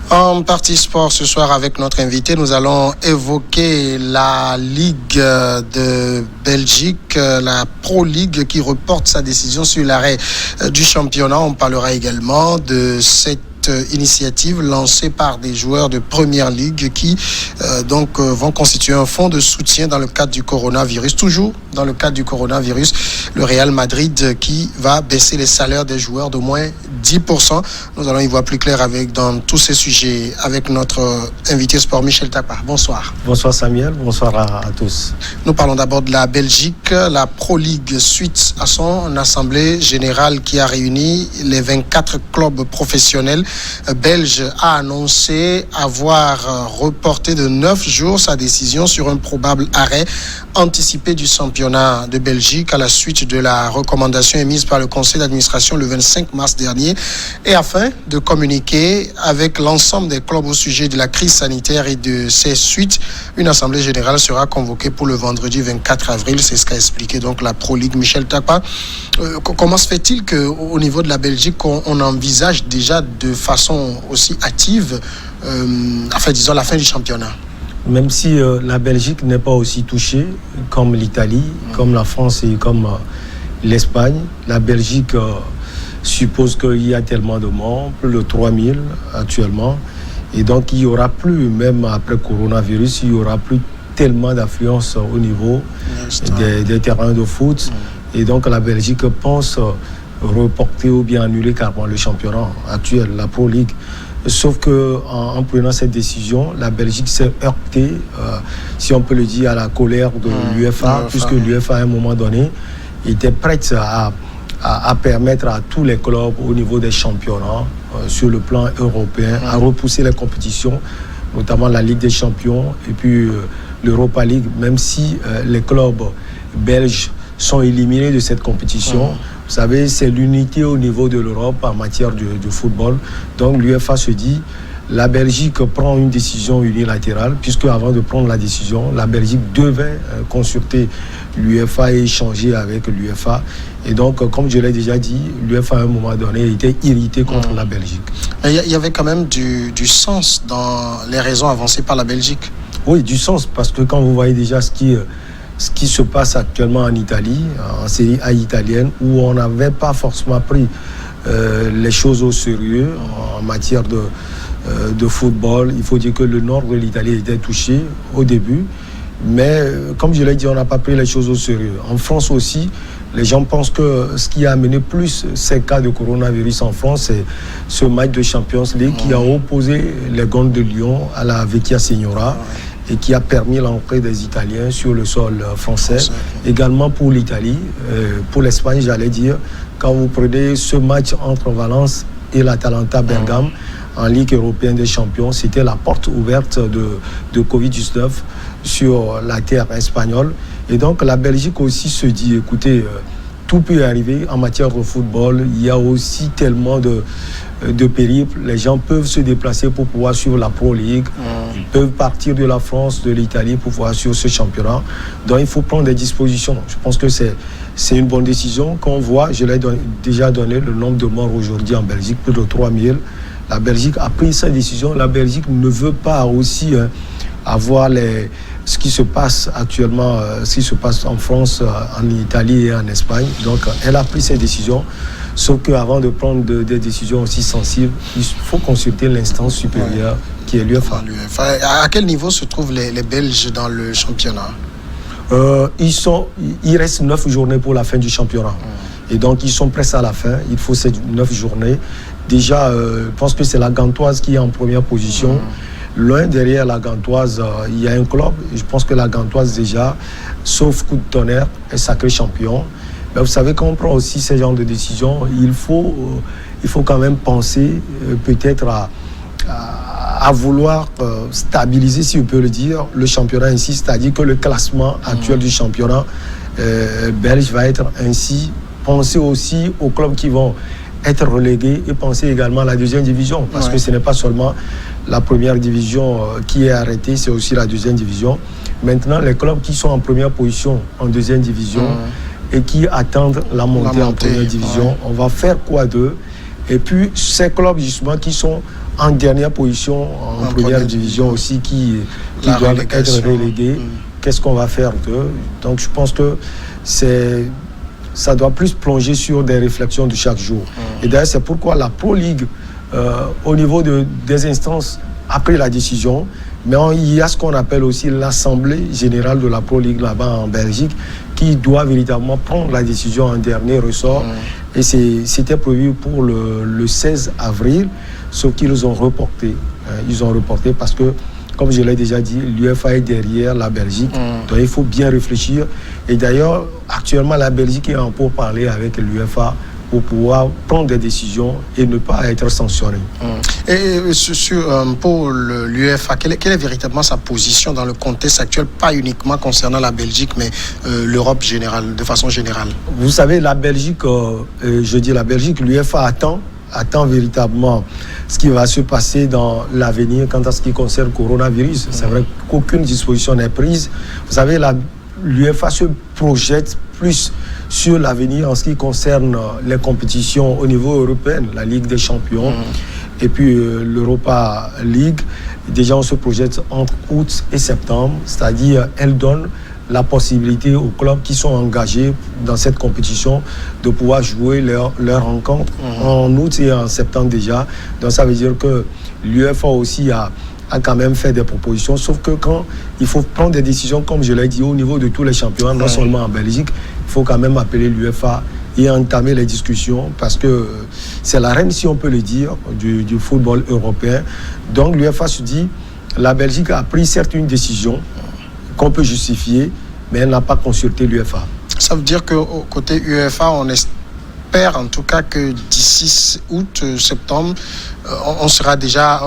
En partie sport ce soir avec notre invité, nous allons évoquer la Ligue de Belgique, la Pro League qui reporte sa décision sur l'arrêt du championnat. On parlera également de cette initiative lancée par des joueurs de Première Ligue qui vont constituer un fonds de soutien dans le cadre du coronavirus. Toujours dans le cadre du coronavirus, le Real Madrid qui va baisser les salaires des joueurs d'au moins 10%. Nous allons y voir plus clair dans tous ces sujets avec notre invité sport Michel Takpa. Bonsoir. Bonsoir Samuel, bonsoir à tous. Nous parlons d'abord de la Belgique, la Pro League suite à son assemblée générale qui a réuni les 24 clubs professionnels belges a annoncé avoir reporté de 9 jours sa décision sur un probable arrêt anticipé du championnat de Belgique à la suite de la recommandation émise par le conseil d'administration le 25 mars dernier et afin de communiquer avec l'ensemble des clubs au sujet de la crise sanitaire et de ses suites, une assemblée générale sera convoquée pour le vendredi 24 avril. C'est ce qu'a expliqué donc la Pro League. Michel Takpa, comment se fait-il qu'au niveau de la Belgique, on envisage déjà de façon aussi active, la fin du championnat? Même si la Belgique n'est pas aussi touchée comme l'Italie, comme la France et comme l'Espagne, la Belgique suppose qu'il y a tellement de membres, plus de 3000 actuellement, et donc il n'y aura plus, même après coronavirus, il n'y aura plus tellement d'affluence au niveau des terrains de foot, et donc la Belgique pense reporter ou bien annuler carrément le championnat actuel, la Pro League. Sauf qu'en prenant cette décision, la Belgique s'est heurtée, si on peut le dire, à la colère de l'UEFA, puisque l'UEFA, à un moment donné, était prête à permettre à tous les clubs au niveau des championnats, sur le plan européen, à repousser les compétitions, notamment la Ligue des Champions et puis l'Europa League, même si les clubs belges sont éliminés de cette compétition. Vous savez, c'est l'unité au niveau de l'Europe en matière de football. Donc l'UEFA se dit, la Belgique prend une décision unilatérale, puisque avant de prendre la décision, la Belgique devait consulter l'UEFA et échanger avec l'UEFA. Et donc, comme je l'ai déjà dit, l'UEFA à un moment donné était irrité contre la Belgique. Il y avait quand même du sens dans les raisons avancées par la Belgique. Oui, du sens, parce que quand vous voyez déjà ce qui se passe actuellement en Italie, en Série A italienne, où on n'avait pas forcément pris les choses au sérieux en matière de football. Il faut dire que le nord de l'Italie était touché au début, mais comme je l'ai dit, on n'a pas pris les choses au sérieux. En France aussi, les gens pensent que ce qui a amené plus ces cas de coronavirus en France, c'est ce match de Champions League qui a opposé les Gonds de Lyon à la Vecchia Signora, et qui a permis l'entrée des Italiens sur le sol français. Également pour l'Italie, pour l'Espagne, j'allais dire, quand vous prenez ce match entre Valence et l'Atalanta Bergame en Ligue européenne des champions, c'était la porte ouverte de Covid-19 sur la terre espagnole. Et donc la Belgique aussi se dit, écoutez, tout peut arriver en matière de football. Il y a aussi tellement de périples. Les gens peuvent se déplacer pour pouvoir suivre la Pro League. Ils peuvent partir de la France, de l'Italie pour pouvoir suivre ce championnat. Donc il faut prendre des dispositions. Je pense que c'est une bonne décision. Quand on voit, je l'ai déjà donné, le nombre de morts aujourd'hui en Belgique, plus de 3000. La Belgique a pris sa décision. La Belgique ne veut pas aussi avoir ce qui se passe actuellement, ce qui se passe en France, en Italie et en Espagne. Donc elle a pris ses décisions. Sauf qu'avant de prendre des décisions aussi sensibles, il faut consulter l'instance supérieure qui est l'UEFA. À quel niveau se trouvent les Belges dans le championnat? Il reste 9 journées pour la fin du championnat. Et donc ils sont presque à la fin. Il faut ces 9 journées. Déjà, je pense que c'est la Gantoise qui est en première position. Loin derrière la Gantoise, il y a un club. Je pense que la Gantoise déjà, sauf coup de tonnerre, est sacré champion. Mais vous savez, quand on prend aussi ce genre de décision, il faut quand même penser peut-être à vouloir stabiliser, si on peut le dire, le championnat ainsi. C'est-à-dire que le classement actuel du championnat belge va être ainsi. Penser aussi aux clubs qui vont être relégués et penser également à la deuxième division. Parce que ce n'est pas seulement la première division qui est arrêtée, c'est aussi la deuxième division. Maintenant, les clubs qui sont en première position en deuxième division et qui attendent la montée en première division, on va faire quoi d'eux? Et puis, ces clubs, justement, qui sont en dernière position en première division aussi qui doivent être relégués. Qu'est-ce qu'on va faire d'eux? Donc je pense que ça doit plus plonger sur des réflexions de chaque jour. Et d'ailleurs, c'est pourquoi la Pro League, au niveau des instances, après la décision, mais il y a ce qu'on appelle aussi l'Assemblée générale de la Pro League là-bas en Belgique, qui doit véritablement prendre la décision en dernier ressort. Et c'était prévu pour le 16 avril, sauf qu'ils ont reporté. Ils ont reporté parce que, comme je l'ai déjà dit, l'UEFA est derrière la Belgique. Donc il faut bien réfléchir. Et d'ailleurs, actuellement, la Belgique est en pourparlers avec l'UEFA pour pouvoir prendre des décisions et ne pas être sanctionné. Et pour l'UEFA, quelle est véritablement sa position dans le contexte actuel, pas uniquement concernant la Belgique, mais l'Europe générale, de façon générale? Vous savez, la Belgique, je dis la Belgique, l'UEFA attend véritablement ce qui va se passer dans l'avenir quant à ce qui concerne le coronavirus. C'est vrai qu'aucune disposition n'est prise. Vous savez, l'UEFA se projette plus sur l'avenir en ce qui concerne les compétitions au niveau européen, la Ligue des Champions et puis l'Europa League. Déjà, on se projette entre août et septembre, c'est-à-dire elle donne la possibilité aux clubs qui sont engagés dans cette compétition de pouvoir jouer leur rencontre en août et en septembre déjà. Donc ça veut dire que l'UEFA aussi a quand même fait des propositions, sauf que quand il faut prendre des décisions, comme je l'ai dit, au niveau de tous les championnats, non seulement en Belgique, il faut quand même appeler l'UEFA et entamer les discussions parce que c'est la reine, si on peut le dire, du football européen. Donc l'UEFA se dit, la Belgique a pris certes une décision qu'on peut justifier, mais elle n'a pas consulté l'UEFA. Ça veut dire qu'au côté UEFA, on espère en tout cas que d'ici août, septembre, on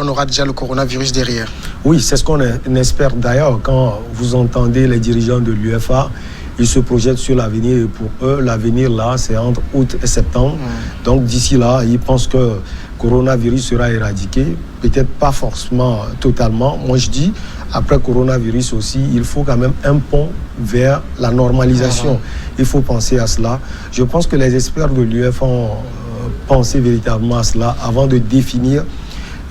aura déjà le coronavirus derrière. Oui, c'est ce qu'on espère d'ailleurs. Quand vous entendez les dirigeants de l'UEFA, ils se projettent sur l'avenir. Et pour eux, l'avenir là, c'est entre août et septembre. Donc d'ici là, ils pensent que le coronavirus sera éradiqué. Peut-être pas forcément totalement. Moi, je dis, après coronavirus aussi, il faut quand même un pont vers la normalisation. Il faut penser à cela. Je pense que les experts de l'UEFA ont pensé véritablement à cela avant de définir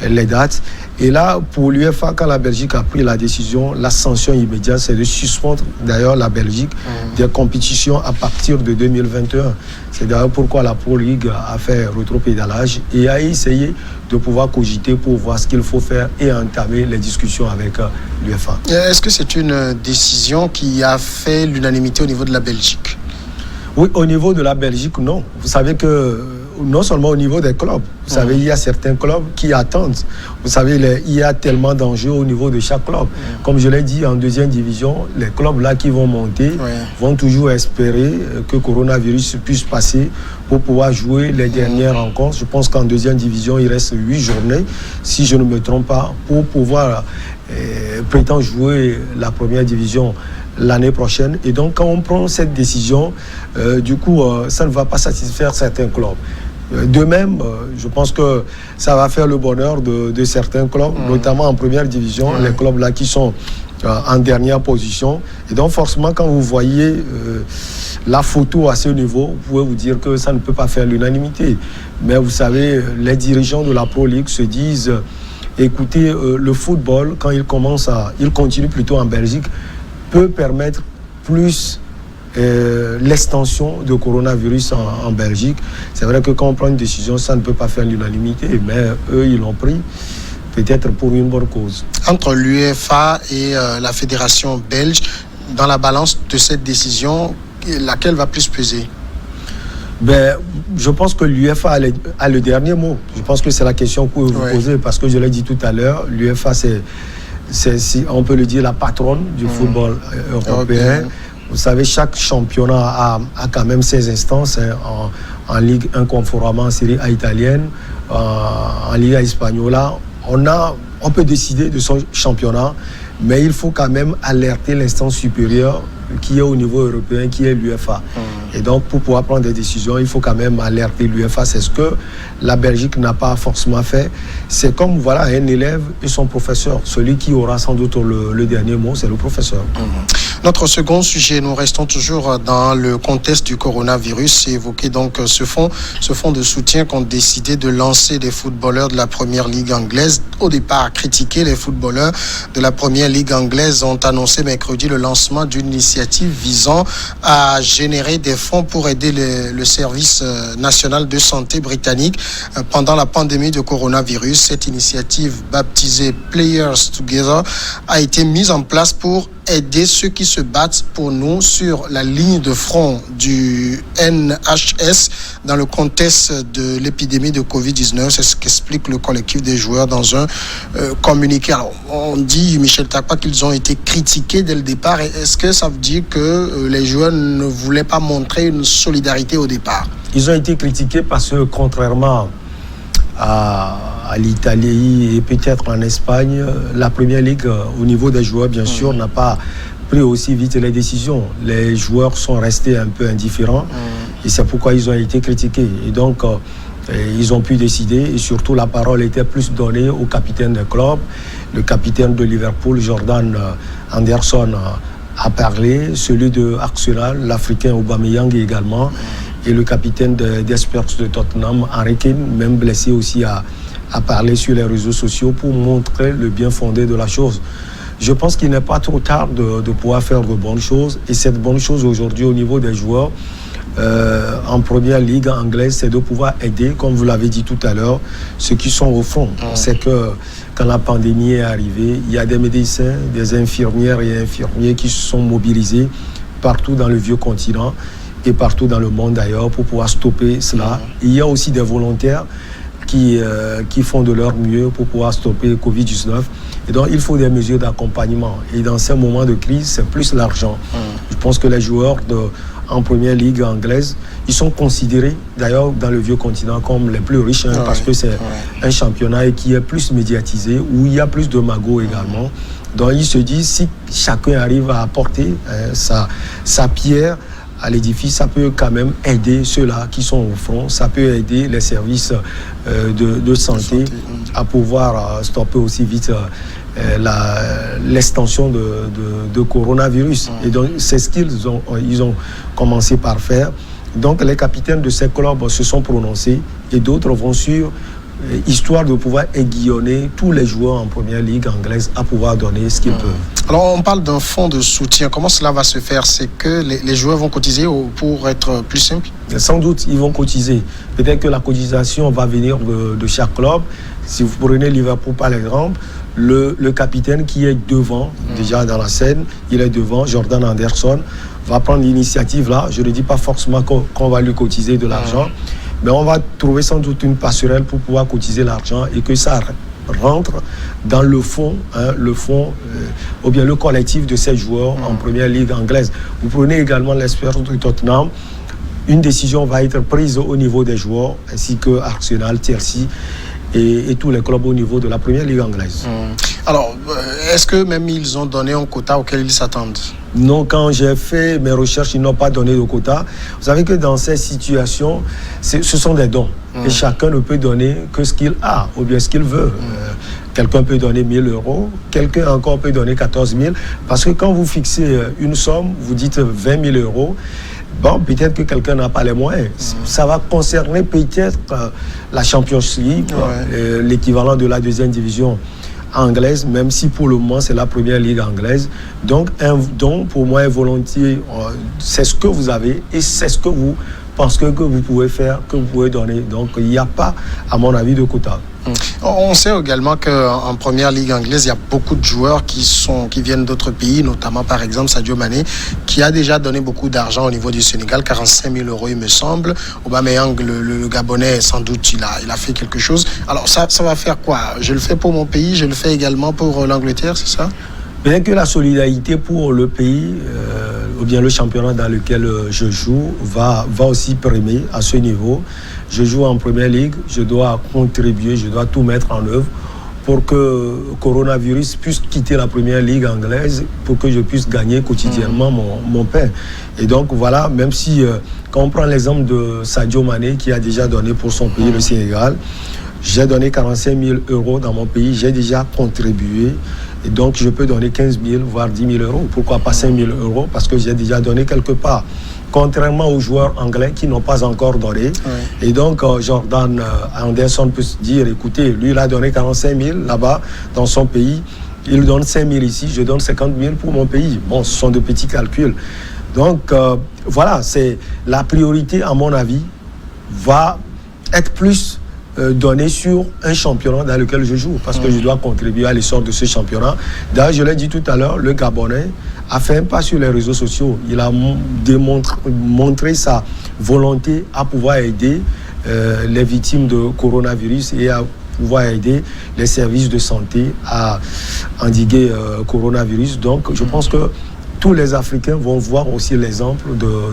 les dates. Et là, pour l'UEFA, quand la Belgique a pris la décision, la sanction immédiate, c'est de suspendre d'ailleurs la Belgique des compétitions à partir de 2021. C'est d'ailleurs pourquoi la Pro League a fait rétropédalage et a essayé de pouvoir cogiter pour voir ce qu'il faut faire et entamer les discussions avec l'UEFA. Est-ce que c'est une décision qui a fait l'unanimité au niveau de la Belgique? Oui, au niveau de la Belgique, non. Vous savez que non seulement au niveau des clubs, vous savez, il y a certains clubs qui attendent. Vous savez, il y a tellement d'enjeux au niveau de chaque club. Comme je l'ai dit, en deuxième division, les clubs là qui vont monter vont toujours espérer que le coronavirus puisse passer pour pouvoir jouer les dernières rencontres. Je pense qu'en deuxième division, il reste 8 journées, si je ne me trompe pas, pour pouvoir prétendre jouer la première division l'année prochaine. Et donc, quand on prend cette décision, du coup, ça ne va pas satisfaire certains clubs. De même, je pense que ça va faire le bonheur de certains clubs, notamment en première division, les clubs là qui sont en dernière position. Et donc, forcément, quand vous voyez la photo à ce niveau, vous pouvez vous dire que ça ne peut pas faire l'unanimité. Mais vous savez, les dirigeants de la Pro League se disent, écoutez, le football, quand il continue plutôt en Belgique, peut permettre plus l'extension de coronavirus en Belgique. C'est vrai que quand on prend une décision, ça ne peut pas faire l'unanimité, mais eux, ils l'ont pris peut-être pour une bonne cause. Entre l'UEFA et la fédération belge, dans la balance de cette décision, laquelle va plus peser? Je pense que l'UEFA a le dernier mot. Je pense que c'est la question que vous posez, parce que je l'ai dit tout à l'heure, l'UEFA, c'est, on peut le dire, la patronne du football européen. Vous savez, chaque championnat a quand même ses instances en Ligue 1 conformément en Série A italienne, en Liga Espagnola. On peut décider de son championnat, Mais il faut quand même alerter l'instance supérieure qui est au niveau européen, qui est l'UEFA. Et donc, pour pouvoir prendre des décisions, il faut quand même alerter l'UEFA. C'est ce que la Belgique n'a pas forcément fait. C'est comme, voilà, un élève et son professeur. Celui qui aura sans doute le dernier mot, c'est le professeur. Notre second sujet, nous restons toujours dans le contexte du coronavirus. C'est évoqué donc ce fonds de soutien qu'ont décidé de lancer des footballeurs de la Première Ligue anglaise. Au départ, critiqués, les footballeurs de la Première Ligue anglaise ont annoncé mercredi le lancement d'une initiative visant à générer des fonds pour aider le service national de santé britannique pendant la pandémie de coronavirus. Cette initiative, baptisée Players Together, a été mise en place pour aider ceux qui se battent pour nous sur la ligne de front du NHS dans le contexte de l'épidémie de Covid-19. C'est ce qu'explique le collectif des joueurs dans un communiqué. Alors, on dit, Michel Takpa, qu'ils ont été critiqués dès le départ. Est-ce que ça veut dire que les joueurs ne voulaient pas montrer une solidarité au départ? Ils ont été critiqués parce que, contrairement à l'Italie et peut-être en Espagne, la Première Ligue, au niveau des joueurs, bien sûr, n'a pas pris aussi vite les décisions. Les joueurs sont restés un peu indifférents et c'est pourquoi ils ont été critiqués. Et donc, ils ont pu décider et surtout la parole était plus donnée au capitaine des clubs. Le capitaine de Liverpool, Jordan Anderson, a parlé, celui de Arsenal, l'Africain Aubameyang également, et le capitaine des Spurs de Tottenham, Harry Kane, même blessé aussi, a parlé sur les réseaux sociaux pour montrer le bien fondé de la chose. Je pense qu'il n'est pas trop tard de pouvoir faire de bonnes choses. Et cette bonne chose aujourd'hui au niveau des joueurs, en Première Ligue anglaise, c'est de pouvoir aider, comme vous l'avez dit tout à l'heure, ceux qui sont au fond. C'est que quand la pandémie est arrivée, il y a des médecins, des infirmières et infirmiers qui se sont mobilisés partout dans le vieux continent et partout dans le monde d'ailleurs pour pouvoir stopper cela. Il y a aussi des volontaires qui font de leur mieux pour pouvoir stopper le Covid-19. Et donc, il faut des mesures d'accompagnement. Et dans ces moments de crise, c'est plus l'argent. Je pense que les joueurs en Première Ligue anglaise, ils sont considérés d'ailleurs dans le vieux continent comme les plus riches parce que c'est un championnat qui est plus médiatisé, où il y a plus de magots également. Donc, ils se disent, si chacun arrive à apporter sa pierre à l'édifice, ça peut quand même aider ceux-là qui sont au front, ça peut aider les services de santé à pouvoir stopper aussi vite l'extension de coronavirus. Et donc, c'est ce qu'ils ont commencé par faire. Donc, les capitaines de ces clubs se sont prononcés et d'autres vont suivre, histoire de pouvoir aiguillonner tous les joueurs en Première Ligue anglaise à pouvoir donner ce qu'ils peuvent. Alors, on parle d'un fonds de soutien. Comment cela va se faire? C'est que les joueurs vont cotiser pour être plus simple? Sans doute, ils vont cotiser. Peut-être que la cotisation va venir de chaque club. Si vous prenez Liverpool par exemple, le capitaine qui est devant, déjà dans la scène, il est devant, Jordan Anderson, va prendre l'initiative là. Je ne dis pas forcément qu'on va lui cotiser de l'argent, mais on va trouver sans doute une passerelle pour pouvoir cotiser l'argent et que ça rentre dans le fonds, ou bien le collectif de ces joueurs en Première Ligue anglaise. Vous prenez également les Spurs de Tottenham. Une décision va être prise au niveau des joueurs, ainsi que Arsenal, Chelsea et tous les clubs au niveau de la Première Ligue anglaise. Alors, est-ce que même ils ont donné un quota auquel ils s'attendent? Non, quand j'ai fait mes recherches, ils n'ont pas donné de quota. Vous savez que dans ces situations, ce sont des dons. Et chacun ne peut donner que ce qu'il a, ou bien ce qu'il veut. Quelqu'un peut donner 1 000 euros, quelqu'un encore peut donner 14 000. Parce que quand vous fixez une somme, vous dites 20 000 euros, bon, peut-être que quelqu'un n'a pas les moyens. Ça va concerner peut-être la Champions League, l'équivalent de la deuxième division anglaise, même si pour le moment c'est la Première Ligue anglaise. Donc un don pour moi est volontiers, c'est ce que vous avez et c'est ce que vous pensez que vous pouvez faire, que vous pouvez donner. Donc il n'y a pas, à mon avis, de quota. On sait également qu'en Première Ligue anglaise, il y a beaucoup de joueurs qui viennent d'autres pays, notamment par exemple Sadio Mané, qui a déjà donné beaucoup d'argent au niveau du Sénégal, 45 000 euros il me semble. Aubameyang, le Gabonais, sans doute, il a fait quelque chose. Alors ça va faire quoi? Je le fais pour mon pays, je le fais également pour l'Angleterre, c'est ça? Bien que la solidarité pour le pays, ou bien le championnat dans lequel je joue, va aussi primer à ce niveau. Je joue en Première Ligue, je dois contribuer, je dois tout mettre en œuvre pour que coronavirus puisse quitter la première ligue anglaise, pour que je puisse gagner quotidiennement mon pain. Et donc voilà, même si quand on prend l'exemple de Sadio Mané qui a déjà donné pour son pays, le Sénégal, j'ai donné 45 000 euros dans mon pays, j'ai déjà contribué. Et donc je peux donner 15 000, voire 10 000 euros. Pourquoi pas 5 000 euros? Parce que j'ai déjà donné quelque part. Contrairement aux joueurs anglais qui n'ont pas encore donné. Et donc, Jordan Anderson peut se dire, écoutez, lui, il a donné 45 000 là-bas, dans son pays. Il donne 5 000 ici, je donne 50 000 pour mon pays. Bon, ce sont de petits calculs. Donc, voilà, c'est la priorité, à mon avis, va être plus donnée sur un championnat dans lequel je joue, parce que je dois contribuer à l'essor de ce championnat. D'ailleurs, je l'ai dit tout à l'heure, le Gabonais a fait un pas sur les réseaux sociaux. Il a montré sa volonté à pouvoir aider les victimes de coronavirus et à pouvoir aider les services de santé à endiguer coronavirus. Donc, je pense que tous les Africains vont voir aussi l'exemple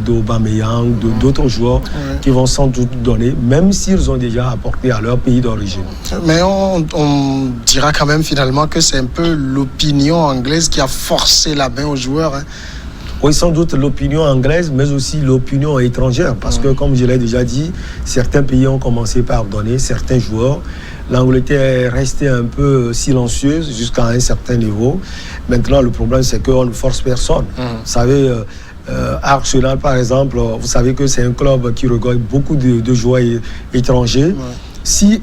d'Aubameyang, d'autres joueurs qui vont sans doute donner, même s'ils ont déjà apporté à leur pays d'origine. Mais on dira quand même finalement que c'est un peu l'opinion anglaise qui a forcé la main aux joueurs. Hein. Oui, sans doute l'opinion anglaise, mais aussi l'opinion étrangère. Parce que, comme je l'ai déjà dit, certains pays ont commencé par donner, certains joueurs. L'Angleterre est restée un peu silencieuse jusqu'à un certain niveau. Maintenant, le problème, c'est qu'on ne force personne. Vous savez, Arsenal, par exemple, vous savez que c'est un club qui regorge beaucoup de joueurs étrangers. Si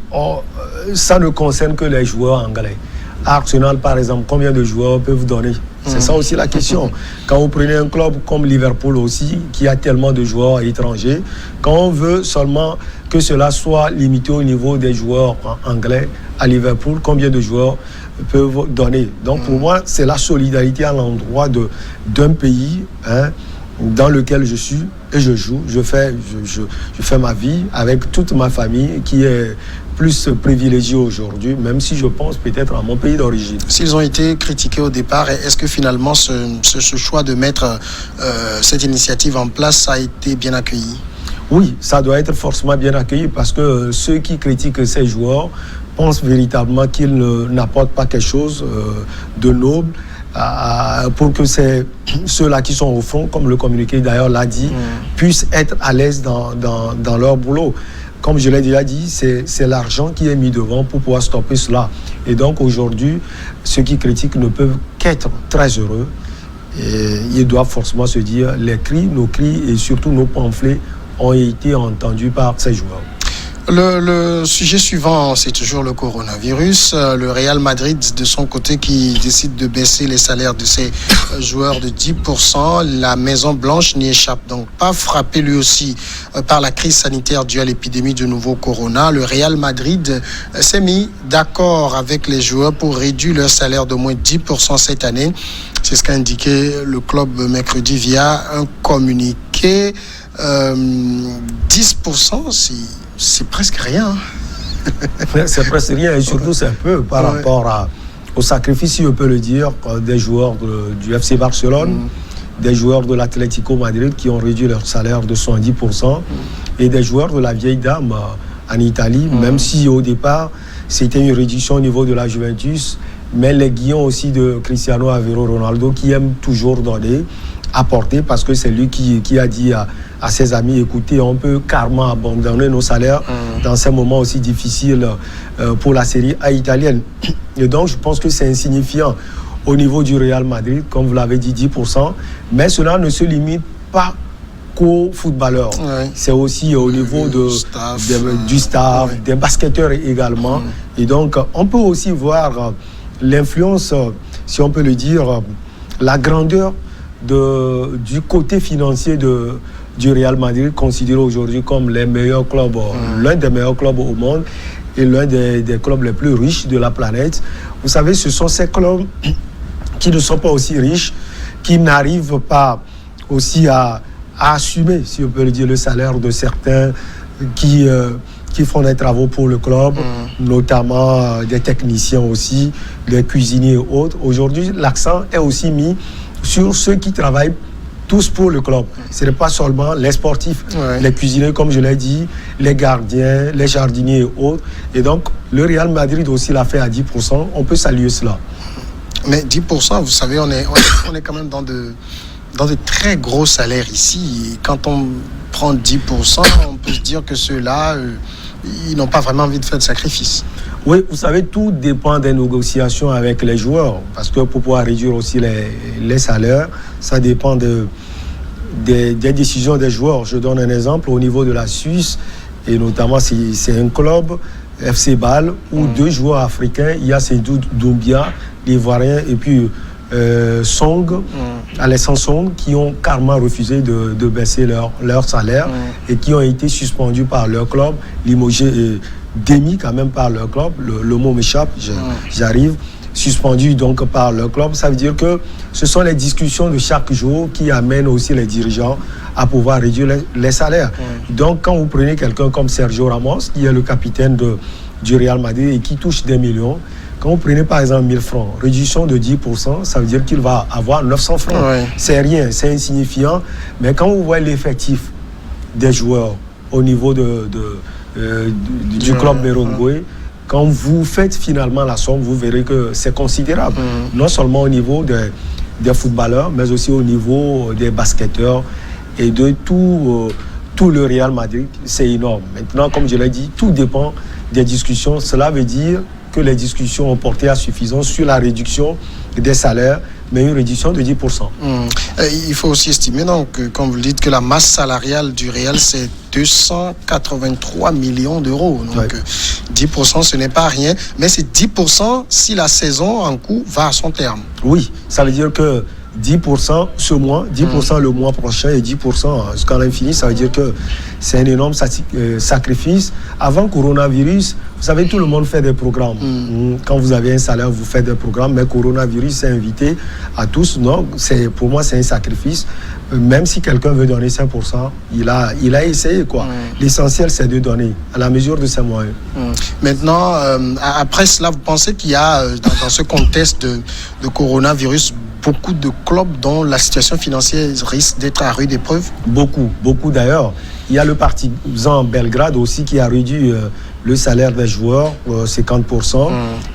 ça ne concerne que les joueurs anglais, Arsenal, par exemple, combien de joueurs peuvent donner? C'est ça aussi la question. Quand vous prenez un club comme Liverpool aussi, qui a tellement de joueurs étrangers, quand on veut seulement que cela soit limité au niveau des joueurs anglais à Liverpool, combien de joueurs peuvent donner? Donc pour moi, c'est la solidarité à l'endroit d'un pays dans lequel je suis et je joue. Je fais ma vie avec toute ma famille qui est plus privilégié aujourd'hui, même si je pense peut-être à mon pays d'origine. S'ils ont été critiqués au départ, est-ce que finalement ce choix de mettre cette initiative en place a été bien accueilli? Oui, ça doit être forcément bien accueilli parce que ceux qui critiquent ces joueurs pensent véritablement qu'ils n'apportent pas quelque chose de noble pour que ceux-là qui sont au front, comme le communiqué d'ailleurs l'a dit, puissent être à l'aise dans leur boulot. Comme je l'ai déjà dit, c'est l'argent qui est mis devant pour pouvoir stopper cela. Et donc aujourd'hui, ceux qui critiquent ne peuvent qu'être très heureux. Et ils doivent forcément se dire, nos cris et surtout nos pamphlets ont été entendus par ces joueurs. Le sujet suivant, c'est toujours le coronavirus. Le Real Madrid, de son côté, qui décide de baisser les salaires de ses joueurs de 10%. La Maison Blanche n'y échappe donc pas. Frappé lui aussi par la crise sanitaire due à l'épidémie du nouveau corona, le Real Madrid s'est mis d'accord avec les joueurs pour réduire leur salaire de moins 10% cette année. C'est ce qu'a indiqué le club mercredi via un communiqué. 10%, c'est presque rien. C'est presque rien et surtout c'est un peu par rapport au sacrifice, si on peut le dire, des joueurs du FC Barcelone, des joueurs de l'Atlético Madrid qui ont réduit leur salaire de 110% et des joueurs de la vieille dame en Italie, même si au départ c'était une réduction au niveau de la Juventus, mais les guillons aussi de Cristiano Aveiro Ronaldo qui aime toujours donner, apporter, parce que c'est lui qui a dit à ses amis, écoutez, on peut carrément abandonner nos salaires dans ces moments aussi difficiles pour la Série A italienne. Et donc, je pense que c'est insignifiant au niveau du Real Madrid, comme vous l'avez dit, 10%, mais cela ne se limite pas qu'aux footballeurs. C'est aussi au niveau du staff, des basketteurs également. Et donc, on peut aussi voir l'influence, si on peut le dire, la grandeur du côté financier du Real Madrid, considéré aujourd'hui comme les meilleurs clubs, l'un des meilleurs clubs au monde et l'un des clubs les plus riches de la planète. Vous savez, ce sont ces clubs qui ne sont pas aussi riches, qui n'arrivent pas aussi à assumer, si on peut le dire, le salaire de certains qui font des travaux pour le club, notamment des techniciens aussi, des cuisiniers et autres. Aujourd'hui, l'accent est aussi mis sur ceux qui travaillent tous pour le club. Ce n'est pas seulement les sportifs, les cuisiniers, comme je l'ai dit, les gardiens, les jardiniers et autres. Et donc, le Real Madrid aussi l'a fait à 10%. On peut saluer cela. Mais 10%, vous savez, on est quand même dans de très gros salaires ici. Et quand on prend 10%, on peut se dire que ceux-là, ils n'ont pas vraiment envie de faire de sacrifice. Oui, vous savez, tout dépend des négociations avec les joueurs. Parce que pour pouvoir réduire aussi les salaires, ça dépend des décisions des joueurs. Je donne un exemple au niveau de la Suisse, et notamment c'est un club, FC Bâle, où 2 joueurs africains, il y a Seydou Doumbia, l'Ivoirien, et puis Alessandro Song, qui ont carrément refusé de baisser leur salaire et qui ont été suspendus par leur club, limogés et démis quand même par leur club. Le mot m'échappe, j'arrive. Suspendus donc par leur club. Ça veut dire que ce sont les discussions de chaque jour qui amènent aussi les dirigeants à pouvoir réduire les salaires. Donc quand vous prenez quelqu'un comme Sergio Ramos, qui est le capitaine du Real Madrid et qui touche des millions, quand vous prenez par exemple 1000 francs, réduction de 10%, ça veut dire qu'il va avoir 900 francs. C'est rien, c'est insignifiant. Mais quand vous voyez l'effectif des joueurs au niveau du club Merengue, quand vous faites finalement la somme, vous verrez que c'est considérable. Non seulement au niveau des footballeurs, mais aussi au niveau des basketteurs et de tout le Real Madrid. C'est énorme. Maintenant, comme je l'ai dit, tout dépend des discussions. Cela veut dire que les discussions ont porté à suffisance sur la réduction des salaires, mais une réduction de 10%. Il faut aussi estimer, donc, comme vous le dites, que la masse salariale du Real, c'est 283 millions d'euros. Donc, 10%, ce n'est pas rien, mais c'est 10% si la saison en cours va à son terme. Oui, ça veut dire que 10% ce mois, 10% le mois prochain et 10% jusqu'à l'infini, ça veut dire que c'est un énorme sacrifice. Avant coronavirus, vous savez, tout le monde fait des programmes. Quand vous avez un salaire, vous faites des programmes, mais coronavirus s'est invité à tous. Donc, pour moi, c'est un sacrifice. Même si quelqu'un veut donner 5%, il a essayé, quoi. L'essentiel, c'est de donner à la mesure de ses moyens. Maintenant, après cela, vous pensez qu'il y a, dans ce contexte de coronavirus, beaucoup de clubs dont la situation financière risque d'être à rude épreuve? Beaucoup d'ailleurs. Il y a le Partizan Belgrade aussi qui a réduit le salaire des joueurs, 50%.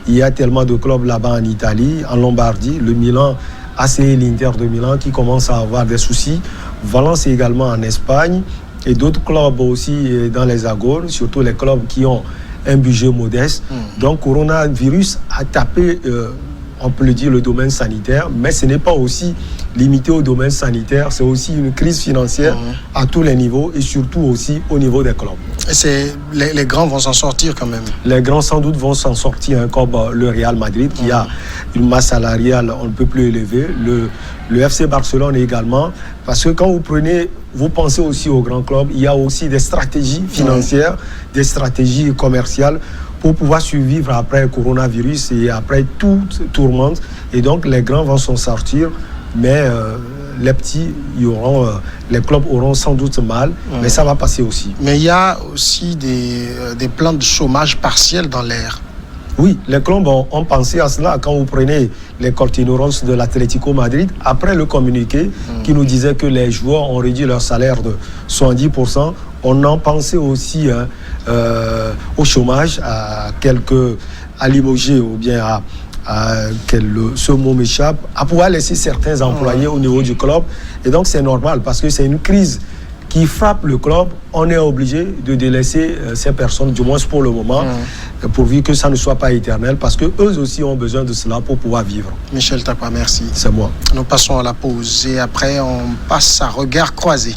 Il y a tellement de clubs là-bas en Italie, en Lombardie, le Milan, AC et l'Inter de Milan qui commencent à avoir des soucis. Valence également en Espagne et d'autres clubs aussi dans les Agores, surtout les clubs qui ont un budget modeste. Donc, coronavirus a tapé... on peut le dire, le domaine sanitaire, mais ce n'est pas aussi limité au domaine sanitaire, c'est aussi une crise financière à tous les niveaux et surtout aussi au niveau des clubs. Et les grands vont s'en sortir quand même? Les grands sans doute vont s'en sortir, comme le Real Madrid qui a une masse salariale on ne peut plus élevée, le FC Barcelone également, parce que quand vous pensez aussi aux grands clubs, il y a aussi des stratégies financières, des stratégies commerciales pour pouvoir survivre après le coronavirus et après toute tourmente. Et donc, les grands vont s'en sortir, mais les petits, les clubs auront sans doute mal, mais ça va passer aussi. Mais il y a aussi des plans de chômage partiel dans l'air. Oui, les clubs ont pensé à cela. Quand vous prenez les Cortineros de l'Atlético Madrid, après le communiqué qui nous disait que les joueurs ont réduit leur salaire de 70%, on en pensait aussi au chômage, à limoger ou bien ce mot m'échappe, à pouvoir laisser certains employés au niveau du club. Et donc c'est normal parce que c'est une crise qui frappe le club. On est obligé de délaisser ces personnes, du moins pour le moment, pourvu que ça ne soit pas éternel, parce qu'eux aussi ont besoin de cela pour pouvoir vivre. Michel Takwa, merci. C'est moi. Nous passons à la pause et après on passe à Regard Croisé.